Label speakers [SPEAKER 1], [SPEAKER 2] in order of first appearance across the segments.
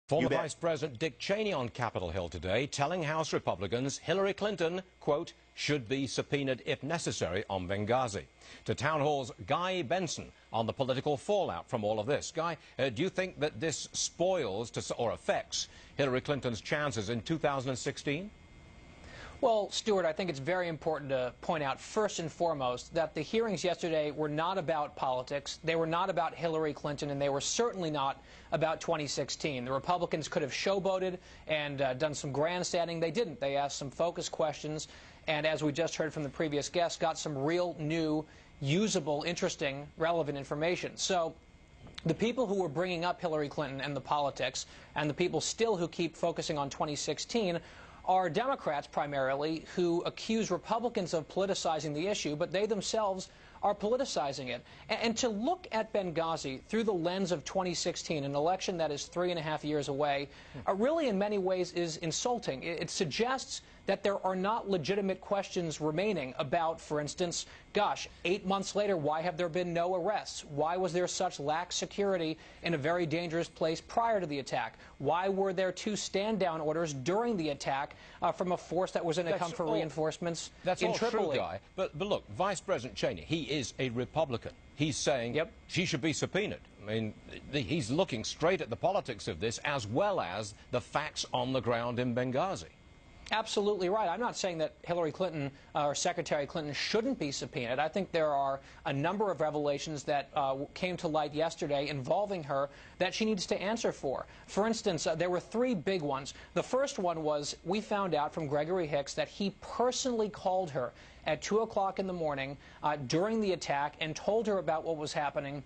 [SPEAKER 1] Former Vice President Dick Cheney on Capitol Hill today telling House Republicans Hillary Clinton, quote, should be subpoenaed if necessary on Benghazi. To Town Hall's Guy Benson on the political fallout from all of this. Guy, do you think that this spoils or affects Hillary Clinton's chances in 2016?
[SPEAKER 2] Well, Stuart, I think it's very important to point out first and foremost that the hearings yesterday were not about politics, they were not about Hillary Clinton, and they were certainly not about 2016. The Republicans could have showboated and done some grandstanding. They didn't. They asked some focused questions, and as we just heard from the previous guest, got some real, new, usable, interesting, relevant information. So the people who were bringing up Hillary Clinton and the politics, and the people still who keep focusing on 2016, are Democrats primarily who accuse Republicans of politicizing the issue, but they themselves are politicizing it. And to look at Benghazi through the lens of 2016, an election that is 3.5 years away, really in many ways is insulting. It suggests that there are not legitimate questions remaining about, for instance, gosh, 8 months later, why have there been no arrests? Why was there such lax security in a very dangerous place prior to the attack? Why were there 2 stand-down orders during the attack from a force that was going to come for reinforcements in Tripoli?
[SPEAKER 1] That's all true, Guy. But look, Vice President Cheney, he is a Republican. He's saying she should be subpoenaed. I mean, he's looking straight at the politics of this as well as the facts on the ground in Benghazi.
[SPEAKER 2] Absolutely right. I'm not saying that Hillary Clinton or Secretary Clinton shouldn't be subpoenaed. I think there are a number of revelations that came to light yesterday involving her that she needs to answer for. For instance, there were 3 big ones. The first one was we found out from Gregory Hicks that he personally called her at 2 o'clock in the morning during the attack and told her about what was happening,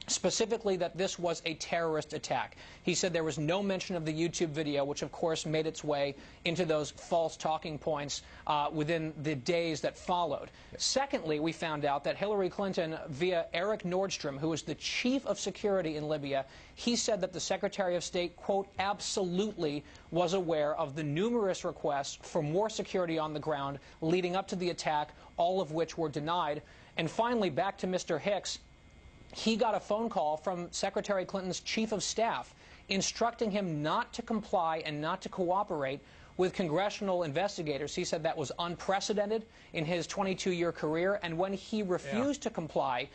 [SPEAKER 2] specifically that this was a terrorist attack. He said there was no mention of the YouTube video, which of course made its way into those false talking points within the days that followed. Secondly, we found out that Hillary Clinton, via Eric Nordstrom, who is the chief of security in Libya, he said that the Secretary of State, quote, absolutely was aware of the numerous requests for more security on the ground leading up to the attack, all of which were denied. And finally, back to Mr. Hicks, he got a phone call from Secretary Clinton's chief of staff instructing him not to comply and not to cooperate with congressional investigators. He said that was unprecedented in his 22-year career, and when he refused to comply,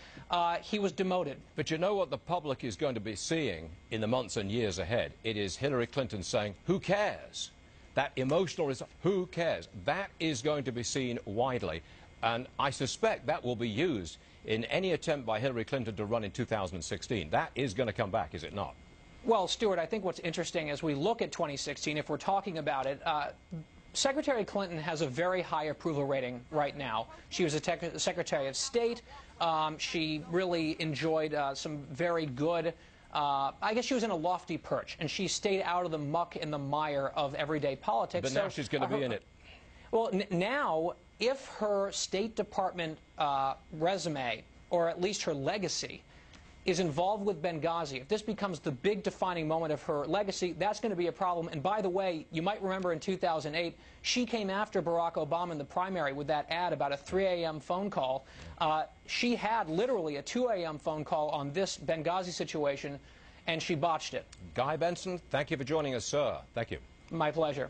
[SPEAKER 2] he was demoted.
[SPEAKER 1] But you know what the public is going to be seeing in the months and years ahead? It is Hillary Clinton saying, who cares? That emotional response, who cares? That is going to be seen widely, and I suspect that will be used in any attempt by Hillary Clinton to run in 2016. That is going to come back, is it not?
[SPEAKER 2] Well, Stuart, I think what's interesting as we look at 2016, if we're talking about it, Secretary Clinton has a very high approval rating right now. She was a Secretary of State. She really enjoyed some very good, I guess she was in a lofty perch, and she stayed out of the muck and the mire of everyday politics.
[SPEAKER 1] But now she's going to be in it.
[SPEAKER 2] Well, now, if her State Department resume, or at least her legacy, is involved with Benghazi, if this becomes the big defining moment of her legacy, that's going to be a problem. And by the way, you might remember in 2008, she came after Barack Obama in the primary with that ad about a 3 a.m. phone call. She had literally a 2 a.m. phone call on this Benghazi situation, and she botched it.
[SPEAKER 1] Guy Benson, thank you for joining us, sir. Thank you.
[SPEAKER 2] My pleasure.